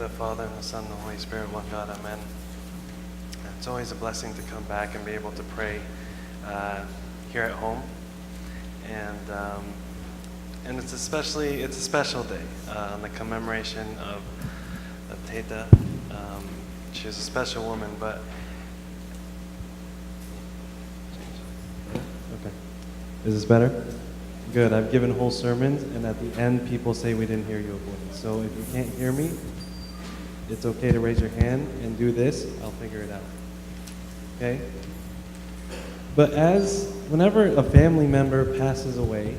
the Father, and the Son, and the Holy Spirit, one God, amen. It's always a blessing to come back and be able to pray here at home. And it's a special day on the commemoration of Teta. She was a special woman, but okay. Is this better? Good. I've given whole sermons, and at the end, people say we didn't hear you again. So if you can't hear me, it's okay to raise your hand and do this. I'll figure it out. Okay? But whenever a family member passes away,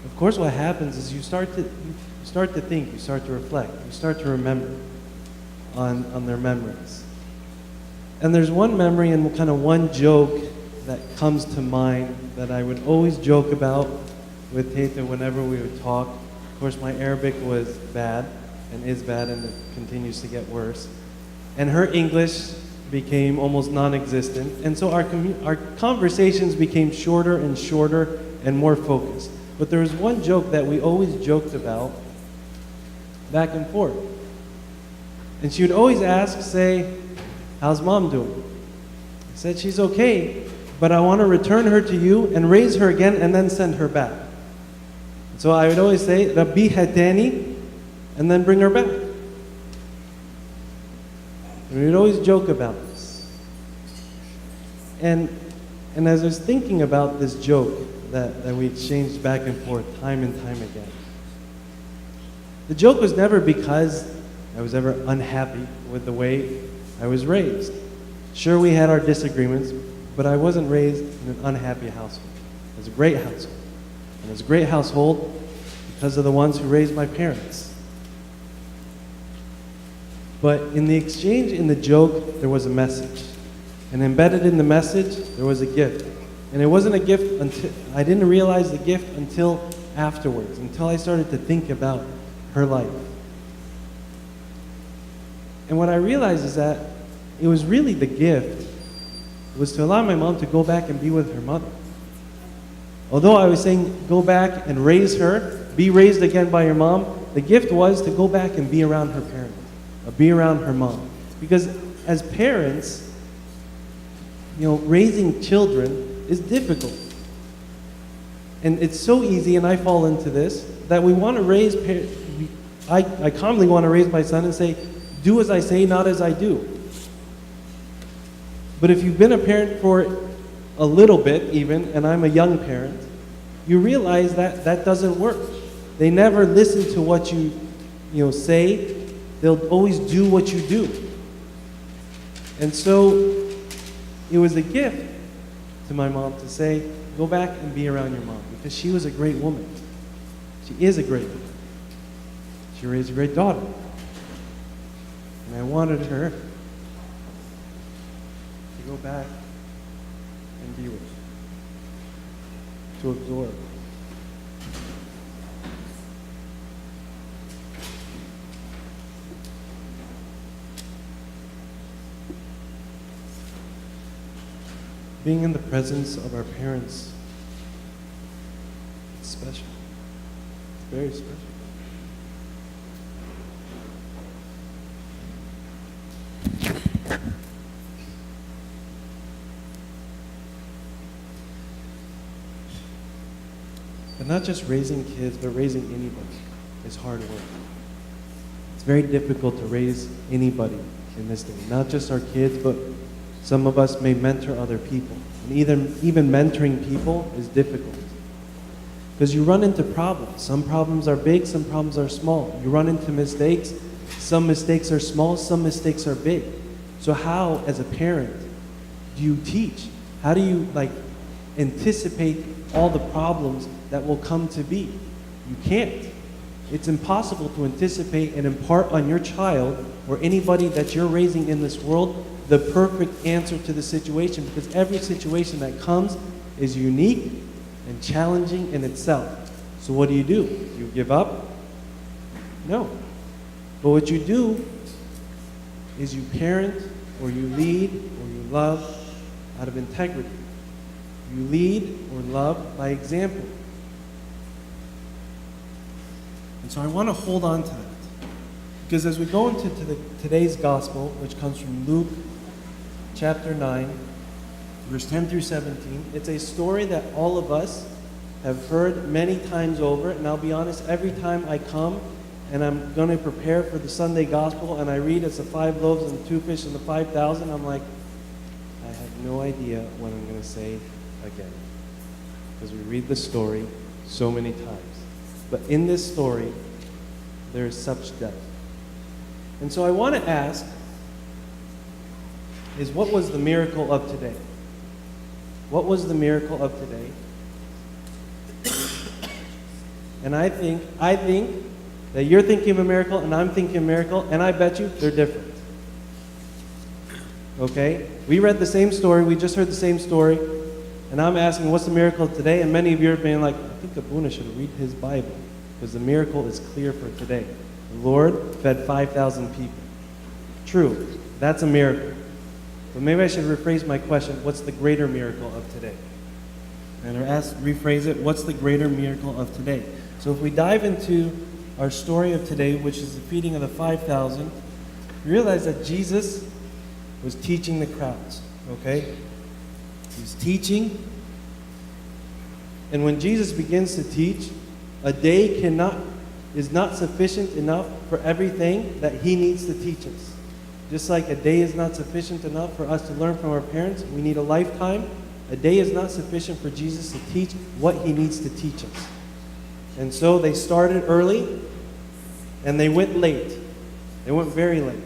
of course what happens is you start to think, you start to reflect, you start to remember on their memories. And there's one memory and kind of one joke that comes to mind that I would always joke about with Teta whenever we would talk. Of course, my Arabic was bad and is bad, and it continues to get worse. And her English became almost non-existent. And so our conversations became shorter and shorter and more focused. But there was one joke that we always joked about back and forth. And she would always say, "How's mom doing?" I said, "She's okay, but I want to return her to you and raise her again and then send her back." So I would always say, "Rabbi hatani," and then bring her back. And we'd always joke about this. And as I was thinking about this joke that we exchanged back and forth time and time again, the joke was never because I was ever unhappy with the way I was raised. Sure, we had our disagreements, but I wasn't raised in an unhappy household. It was a great household. And it was a great household because of the ones who raised my parents. But in the exchange, in the joke, there was a message. And embedded in the message, there was a gift. And it wasn't a gift until I didn't realize the gift until afterwards, until I started to think about her life. And what I realized is that it was really the gift was to allow my mom to go back and be with her mother. Although I was saying go back and raise her, be raised again by your mom, the gift was to go back and be around her parent, or be around her mom. Because as parents, raising children is difficult. And it's so easy, and I fall into this, that we want to raise, I commonly want to raise my son and say, do as I say, not as I do. But if you've been a parent for a little bit even, and I'm a young parent, you realize that that doesn't work. They never listen to what you say. They'll always do what you do. And so it was a gift to my mom to say, go back and be around your mom, because she was a great woman. She is a great woman. She raised a great daughter. And I wanted her to go back and be with her, to absorb. Being in the presence of our parents, it's special. It's very special. But not just raising kids, but raising anybody is hard work. It's very difficult to raise anybody in this day. Not just our kids, but some of us may mentor other people. And even mentoring people is difficult. Because you run into problems. Some problems are big, some problems are small. You run into mistakes. Some mistakes are small, some mistakes are big. So how, as a parent, do you teach? How do you anticipate all the problems that will come to be? You can't. It's impossible to anticipate and impart on your child or anybody that you're raising in this world the perfect answer to the situation, because every situation that comes is unique and challenging in itself. So what do? You give up? No. But what you do is you parent, or you lead, or you love out of integrity. You lead or love by example. And so I want to hold on to that. Because as we go into today's gospel, which comes from Luke chapter 9, verse 10 through 17, it's a story that all of us have heard many times over. And I'll be honest, every time I come and I'm going to prepare for the Sunday gospel and I read it's the 5 loaves and 2 fish and the 5,000, I'm like, I have no idea what I'm going to say again. Because we read the story so many times. But in this story, there is such depth. And so I want to ask is, what was the miracle of today? What was the miracle of today? And I think that you're thinking of a miracle and I'm thinking of a miracle, and I bet you they're different. Okay? We read the same story, we just heard the same story, and I'm asking, what's the miracle of today? And many of you are being like, I think Abuna should read his Bible, because the miracle is clear for today. The Lord fed 5,000 people. True, that's a miracle. But maybe I should rephrase my question, what's the greater miracle of today? And rephrase it, what's the greater miracle of today? So if we dive into our story of today, which is the feeding of the 5,000, we realize that Jesus was teaching the crowds, okay? He's teaching. And when Jesus begins to teach, a day is not sufficient enough for everything that he needs to teach us. Just like a day is not sufficient enough for us to learn from our parents, we need a lifetime. A day is not sufficient for Jesus to teach what he needs to teach us. And so they started early, and they went late. They went very late.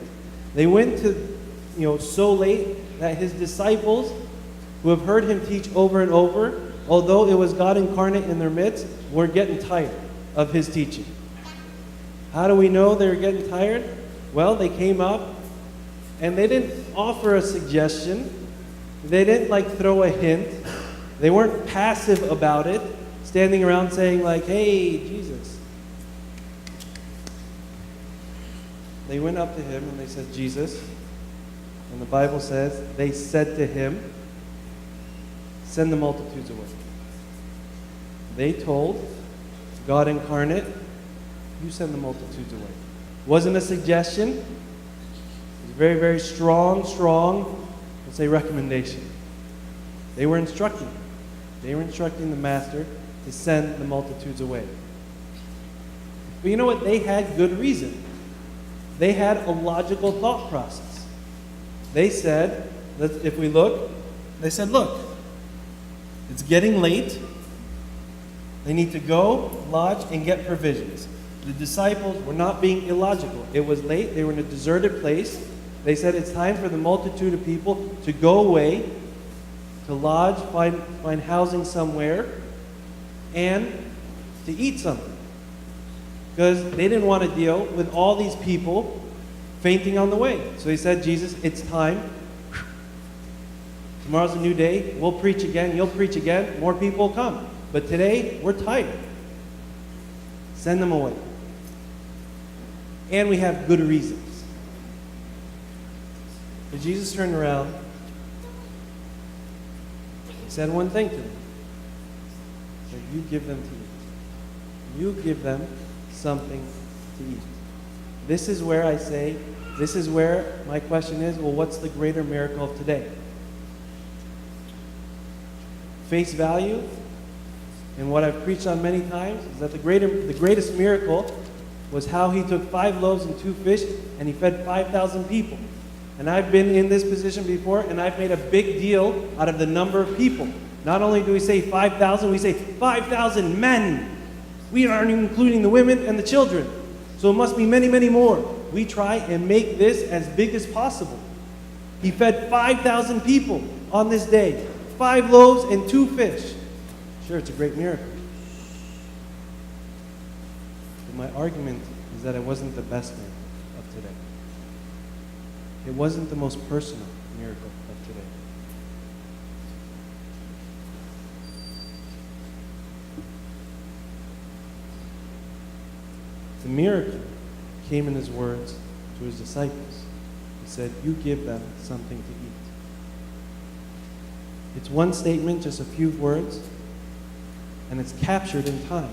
They went to, so late that his disciples, who have heard him teach over and over, although it was God incarnate in their midst, were getting tired of his teaching. How do we know they were getting tired? Well, they came up, and they didn't offer a suggestion. They didn't throw a hint. They weren't passive about it, standing around saying hey, Jesus. They went up to him and they said, Jesus. And the Bible says, they said to him, send the multitudes away. They told God incarnate, you send the multitudes away. Wasn't a suggestion. It was very, very strong, let's say, recommendation. They were instructing him. They were instructing the master to send the multitudes away. But you know what? They had good reason. They had a logical thought process. They said, if we look, they said, look, it's getting late. They need to go, lodge, and get provisions. The disciples were not being illogical. It was late. They were in a deserted place. They said it's time for the multitude of people to go away, to lodge, find housing somewhere, and to eat something. Because they didn't want to deal with all these people fainting on the way. So he said, Jesus, it's time. Tomorrow's a new day. We'll preach again. You'll preach again. More people will come. But today, we're tired. Send them away. And we have good reasons. But Jesus turned around. He said one thing to them. He said, you give them to eat. You give them something to eat. This is where my question is, well, what's the greater miracle of today? Face value, and what I've preached on many times, is that the greatest miracle was how he took 5 loaves and 2 fish, and he fed 5,000 people. And I've been in this position before, and I've made a big deal out of the number of people. Not only do we say 5,000, we say 5,000 men. We aren't even including the women and the children. So it must be many, many more. We try and make this as big as possible. He fed 5,000 people on this day. 5 loaves and 2 fish. Sure, it's a great miracle. But my argument is that it wasn't the best miracle of today. It wasn't the most personal miracle of today. The miracle came in his words to his disciples. He said, you give them something to eat. It's one statement, just a few words, and it's captured in time.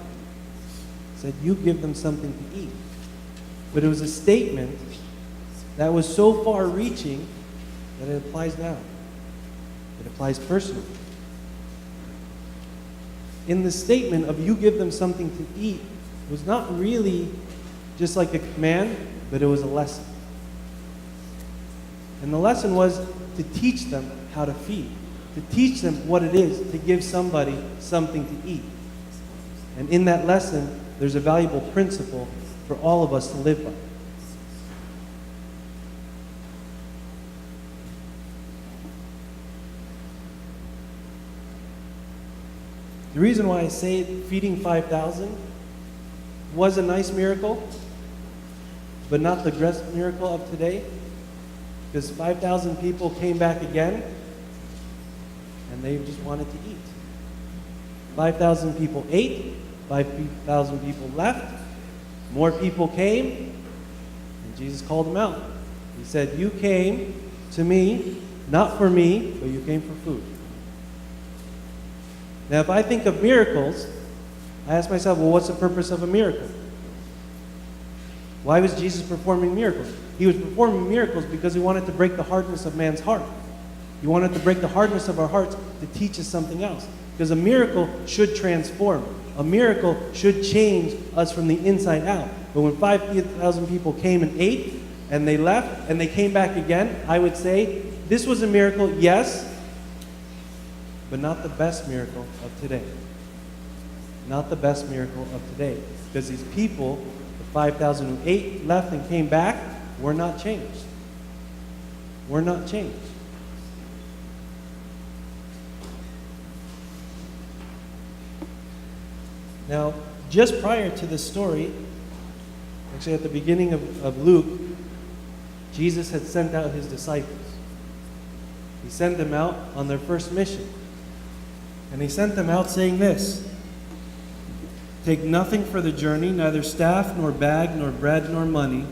He said, you give them something to eat. But it was a statement that was so far-reaching that it applies now. It applies personally. In the statement of you give them something to eat was not really just like a command, but it was a lesson. And the lesson was to teach them how to feed, to teach them what it is to give somebody something to eat. And in that lesson, there's a valuable principle for all of us to live by. The reason why I say feeding 5,000 was a nice miracle, but not the great miracle of today, because 5,000 people came back again, and they just wanted to eat. 5,000 people ate, 5,000 people left, more people came, and Jesus called them out. He said, you came to me, not for me, but you came for food. Now, if I think of miracles, I ask myself, well, what's the purpose of a miracle? Why was Jesus performing miracles? He was performing miracles because he wanted to break the hardness of man's heart. He wanted to break the hardness of our hearts to teach us something else. Because a miracle should transform. A miracle should change us from the inside out. But when 5,000 people came and ate, and they left, and they came back again, I would say, this was a miracle, yes, but not the best miracle of today. Not the best miracle of today. Because these people, the 5,000 who ate, left, and came back, were not changed. Were not changed. Now, just prior to this story, actually at the beginning of Luke, Jesus had sent out his disciples. He sent them out on their first mission. And he sent them out saying this: take nothing for the journey, neither staff, nor bag, nor bread, nor money,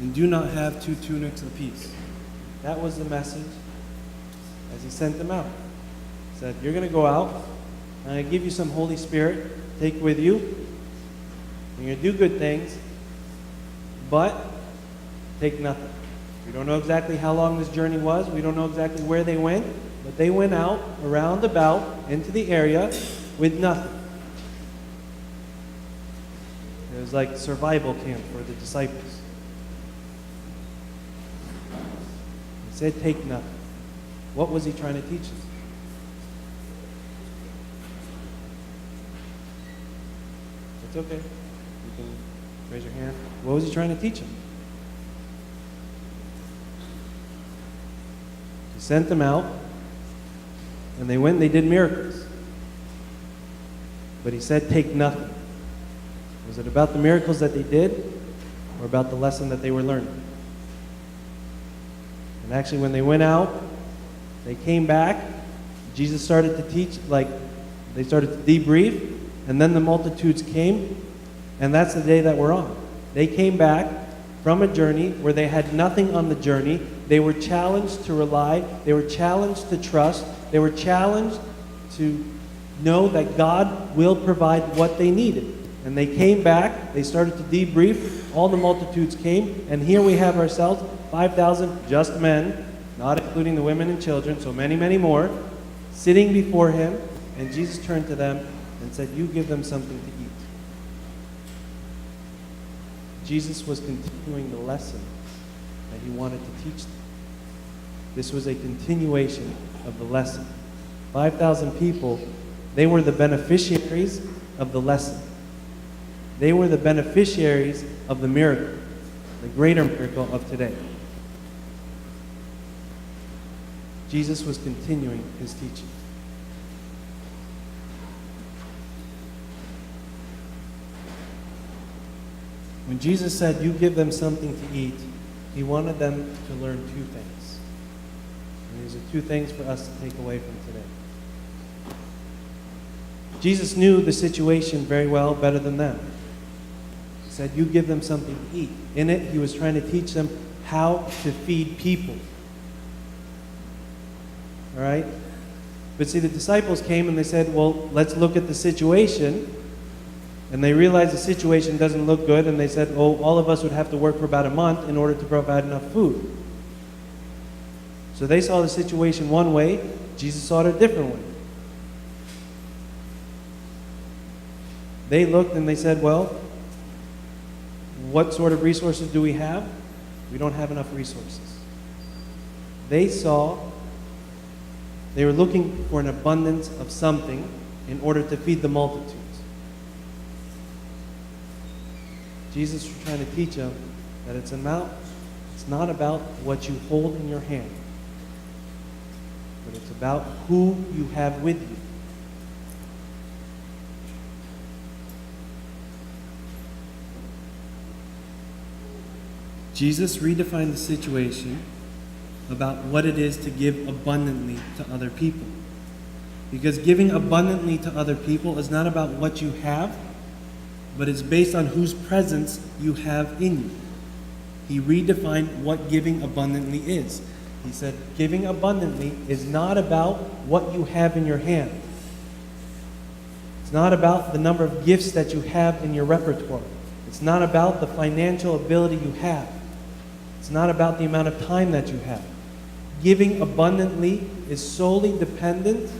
and do not have 2 tunics apiece. That was the message as he sent them out. He said, you're going to go out, and I'm going to give you some Holy Spirit, take with you, and you're going to do good things, but take nothing. We don't know exactly how long this journey was. We don't know exactly where they went, but they went out, around about, into the area with nothing. It was like survival camp for the disciples. He said, take nothing. What was he trying to teach us? It's okay. You can raise your hand. What was he trying to teach them? He sent them out, and they went and they did miracles. But he said, take nothing. Was it about the miracles that they did, or about the lesson that they were learning? And actually, when they went out, they came back, Jesus started to teach, they started to debrief, and then the multitudes came, and that's the day that we're on. They came back from a journey where they had nothing on the journey. They were challenged to rely. They were challenged to trust. They were challenged to know that God will provide what they needed. And they came back. They started to debrief. All the multitudes came. And here we have ourselves, 5,000 just men, not including the women and children, so many, many more, sitting before him. And Jesus turned to them and said, you give them something to eat. Jesus was continuing the lesson that he wanted to teach them. This was a continuation of the lesson. 5,000 people, they were the beneficiaries of the lesson. They were the beneficiaries of the miracle, the greater miracle of today. Jesus was continuing his teaching. When Jesus said, you give them something to eat, he wanted them to learn 2 things. And these are 2 things for us to take away from today. Jesus knew the situation very well, better than them. He said, you give them something to eat. In it, he was trying to teach them how to feed people. All right? But see, the disciples came and they said, well, let's look at the situation. And they realized the situation doesn't look good, and they said, oh, all of us would have to work for about a month in order to provide enough food. So they saw the situation one way, Jesus saw it a different way. They looked and they said, well, what sort of resources do we have? We don't have enough resources. They were looking for an abundance of something in order to feed the multitudes. Jesus was trying to teach them that it's not about what you hold in your hand, but it's about who you have with you. Jesus redefined the situation about what it is to give abundantly to other people. Because giving abundantly to other people is not about what you have, but it's based on whose presence you have in you. He redefined what giving abundantly is. He said, giving abundantly is not about what you have in your hand. It's not about the number of gifts that you have in your repertoire. It's not about the financial ability you have. It's not about the amount of time that you have. Giving abundantly is solely dependent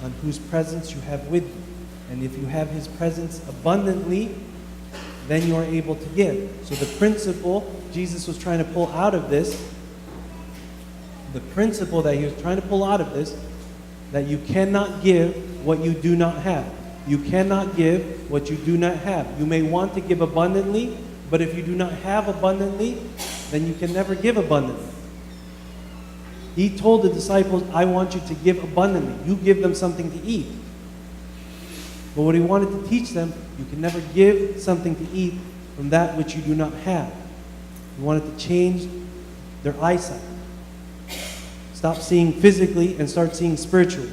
on whose presence you have with you. And if you have His presence abundantly, then you are able to give. So the principle Jesus was trying to pull out of this, the principle that He was trying to pull out of this, that you cannot give what you do not have. You cannot give what you do not have. You may want to give abundantly, but if you do not have abundantly, then you can never give abundantly. He told the disciples, I want you to give abundantly. You give them something to eat. But what He wanted to teach them, you can never give something to eat from that which you do not have. He wanted to change their eyesight. Stop seeing physically and start seeing spiritually.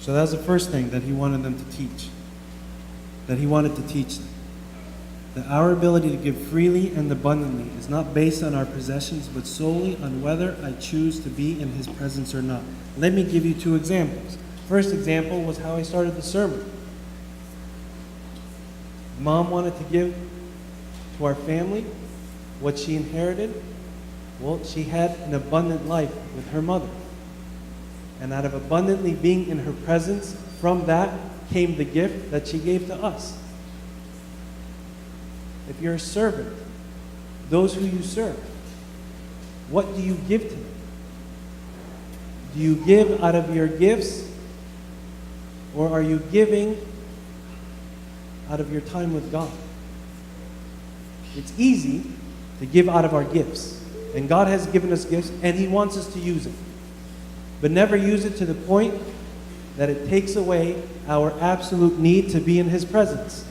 So that was the first thing that He wanted them to teach. That He wanted to teach them. That our ability to give freely and abundantly is not based on our possessions, but solely on whether I choose to be in His presence or not. Let me give you two examples. First example was how I started the sermon. Mom wanted to give to our family what she inherited. Well, she had an abundant life with her mother. And out of abundantly being in her presence, from that came the gift that she gave to us. If you're a servant, those who you serve, what do you give to them? Do you give out of your gifts, or are you giving out of your time with God? It's easy to give out of our gifts, and God has given us gifts, and He wants us to use it. But never use it to the point that it takes away our absolute need to be in His presence.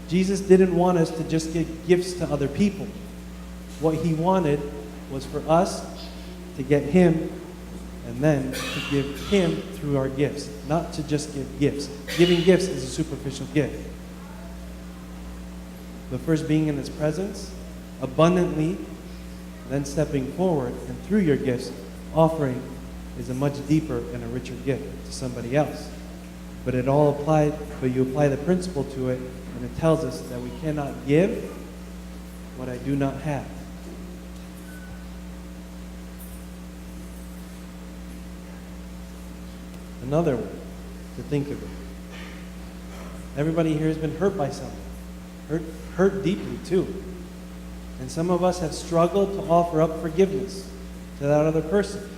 Jesus didn't want us to just give gifts to other people. What He wanted was for us to get Him and then to give Him through our gifts, not to just give gifts. Giving gifts is a superficial gift. But first being in His presence, abundantly, then stepping forward, and through your gifts, offering is a much deeper and a richer gift to somebody else. But it all applied, but you apply the principle to it, and it tells us that we cannot give what I do not have. Another way to think of it. Everybody here has been hurt by something. Hurt deeply too. And some of us have struggled to offer up forgiveness to that other person.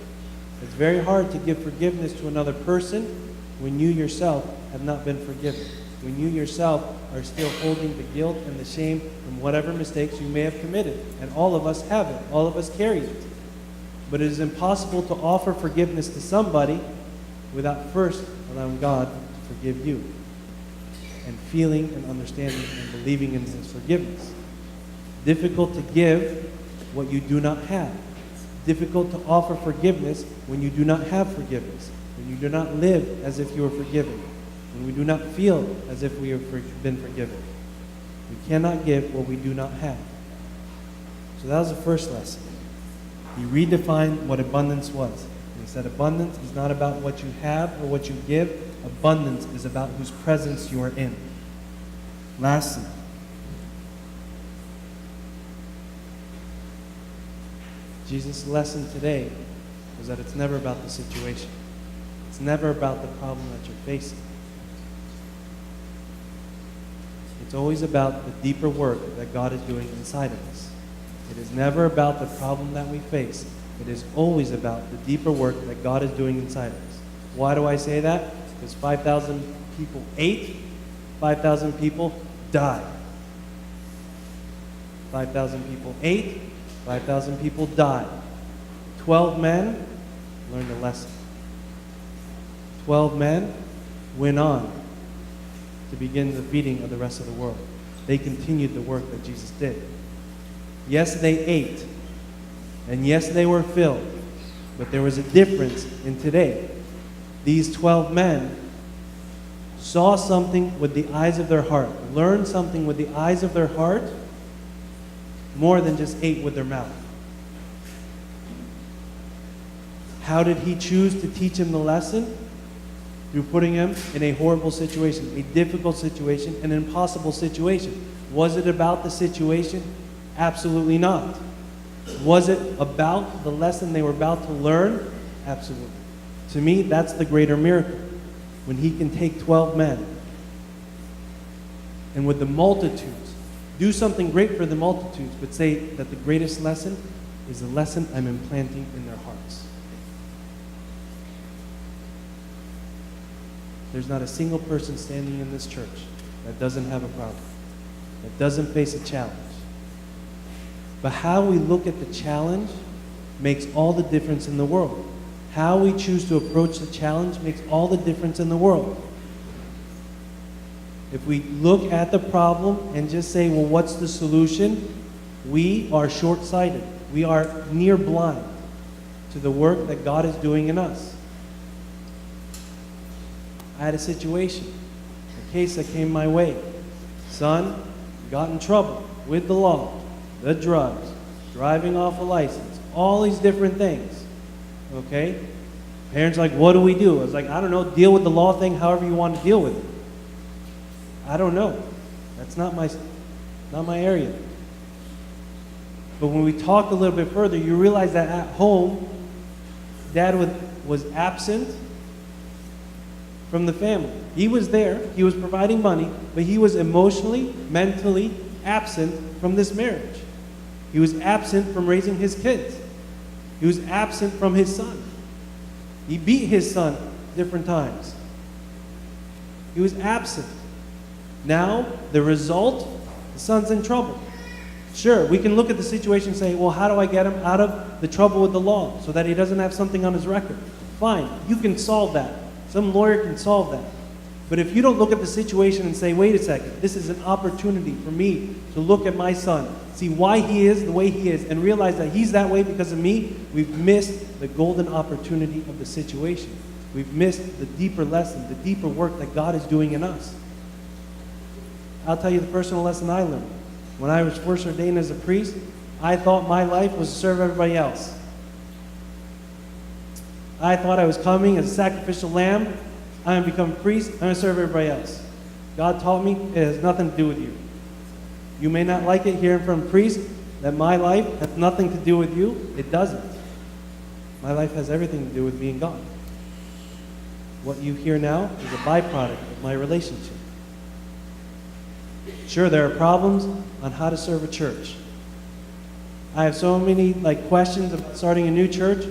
It's very hard to give forgiveness to another person when you yourself have not been forgiven. When you yourself are still holding the guilt and the shame from whatever mistakes you may have committed. And all of us have it. All of us carry it. But it is impossible to offer forgiveness to somebody without first allowing God to forgive you. And feeling and understanding and believing in His forgiveness. Difficult to give what you do not have. Difficult to offer forgiveness when you do not have forgiveness. When you do not live as if you were forgiven. When we do not feel as if we have been forgiven. We cannot give what we do not have. So that was the first lesson. He redefined what abundance was. And the said abundance is not about what you have or what you give. Abundance is about whose presence you are in. Lastly, Jesus' lesson today was that it's never about the situation. It's never about the problem that you're facing. It's always about the deeper work that God is doing inside of us. It is never about the problem that we face. It is always about the deeper work that God is doing inside of us. Why do I say that? Because 5,000 people ate, 5,000 people died. 5,000 people ate, 5,000 people died. 12 men learned a lesson. 12 men went on to begin the feeding of the rest of the world. They continued the work that Jesus did. Yes, they ate. And yes, they were filled. But there was a difference in today. These 12 men saw something with the eyes of their heart, learned something with the eyes of their heart, more than just ate with their mouth. How did he choose to teach him the lesson? Through putting him in a horrible situation, a difficult situation, an impossible situation. Was it about the situation? Absolutely not. Was it about the lesson they were about to learn? Absolutely. To me, that's the greater miracle. When he can take 12 men and with the multitudes, do something great for the multitudes, but say that the greatest lesson is the lesson I'm implanting in their hearts. There's not a single person standing in this church that doesn't have a problem, that doesn't face a challenge. But how we look at the challenge makes all the difference in the world. How we choose to approach the challenge makes all the difference in the world. If we look at the problem and just say, well, what's the solution? We are short-sighted. We are near blind to the work that God is doing in us. I had a situation, a case that came my way. Son got in trouble with the law, the drugs, driving off a license, all these different things. Okay? Parents are like, what do we do? I was like, I don't know, deal with the law thing however you want to deal with it. I don't know. That's not my area. But when we talk a little bit further, you realize that at home, Dad was absent from the family. He was there, he was providing money, but he was emotionally, mentally absent from this marriage. He was absent from raising his kids. He was absent from his son. He beat his son different times. He was absent. Now, the result, the son's in trouble. Sure, we can look at the situation and say, well, how do I get him out of the trouble with the law so that he doesn't have something on his record? Fine, you can solve that. Some lawyer can solve that. But if you don't look at the situation and say, wait a second, this is an opportunity for me to look at my son, see why he is the way he is, and realize that he's that way because of me, we've missed the golden opportunity of the situation. We've missed the deeper lesson, the deeper work that God is doing in us. I'll tell you the personal lesson I learned. When I was first ordained as a priest, I thought my life was to serve everybody else. I thought I was coming as a sacrificial lamb. I'm going to become a priest. I'm going to serve everybody else. God taught me it has nothing to do with you. You may not like it hearing from a priest that my life has nothing to do with you. It doesn't. My life has everything to do with me and God. What you hear now is a byproduct of my relationship. Sure, there are problems on how to serve a church. I have so many questions about starting a new church,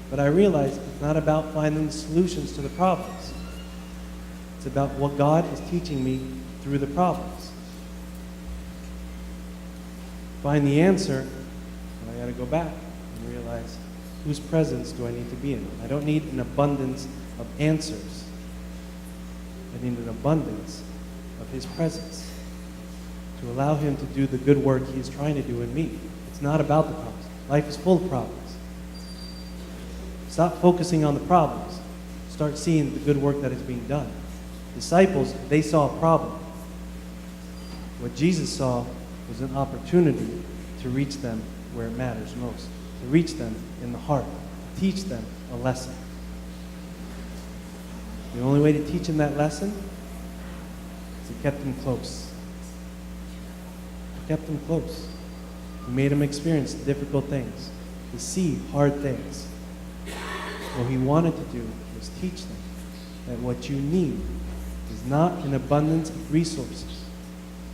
but I realize it's not about finding solutions to the problems. It's about what God is teaching me through the problems. Find the answer, and I got to go back and realize whose presence do I need to be in. I don't need an abundance of answers. I need an abundance of His presence to allow Him to do the good work He is trying to do in me. It's not about the problems. Life is full of problems. Stop focusing on the problems. Start seeing the good work that is being done. Disciples, they saw a problem. What Jesus saw was an opportunity to reach them where it matters most, to reach them in the heart, to teach them a lesson. The only way to teach him that lesson is he kept him close. He kept him close. He made him experience difficult things, to see hard things. What he wanted to do was teach them that what you need is not an abundance of resources,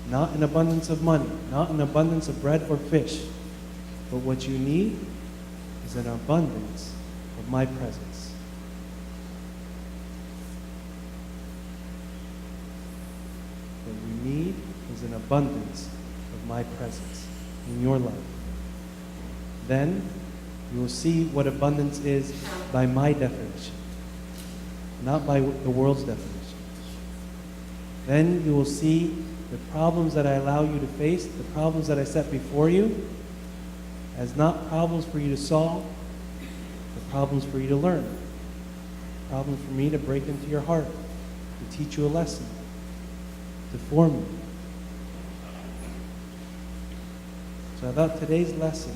not an abundance of money, not an abundance of bread or fish, but what you need is an abundance of my presence. What you need is an abundance of my presence in your life. Then you will see what abundance is by my definition, not by the world's definition. Then you will see the problems that I allow you to face, the problems that I set before you, as not problems for you to solve, but problems for you to learn. Problems for me to break into your heart, to teach you a lesson, to form you. So I thought today's lesson,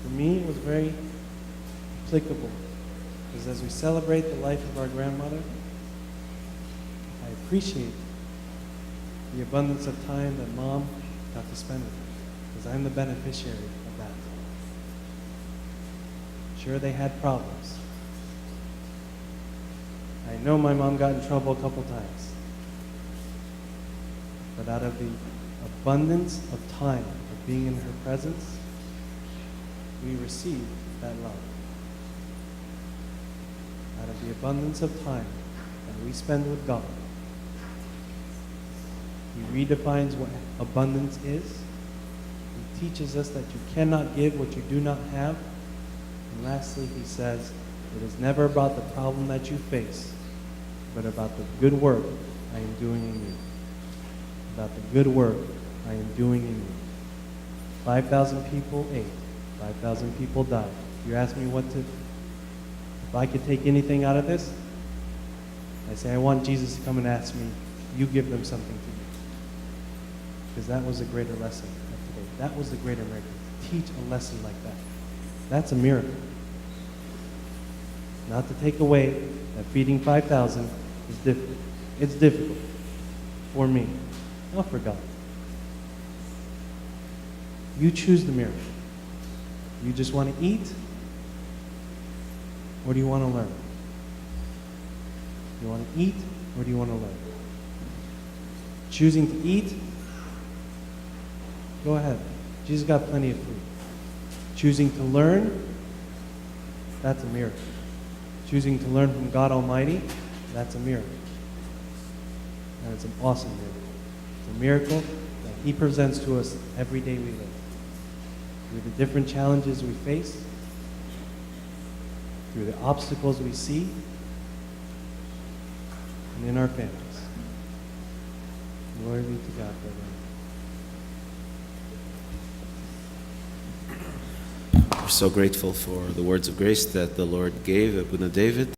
for me, was very applicable. Because as we celebrate the life of our grandmother, I appreciate the abundance of time that Mom got to spend with her. Because I'm the beneficiary of that. Sure, they had problems. I know my mom got in trouble a couple times. But out of the abundance of time of being in her presence, we receive that love. Out of the abundance of time that we spend with God, He redefines what abundance is. He teaches us that you cannot give what you do not have. And lastly, He says, it is never about the problem that you face, but about the good work I am doing in you. About the good work I am doing in you. 5,000 people ate. 5,000 people died. You ask me if I could take anything out of this, I say I want Jesus to come and ask me, you give them something to do. Because that was a greater lesson of today. That was the greater miracle. Teach a lesson like that. That's a miracle. Not to take away that feeding 5,000 is difficult. It's difficult for me, not for God. You choose the miracle. You just want to eat? Or do you want to learn? You want to eat or do you want to learn? Choosing to eat? Go ahead. Jesus got plenty of food. Choosing to learn? That's a miracle. Choosing to learn from God Almighty? That's a miracle. And it's an awesome miracle. It's a miracle that He presents to us every day we live. Through the different challenges we face, through the obstacles we see, and in our families. Glory be to God, brother. We're so grateful for the words of grace that the Lord gave Abuna David.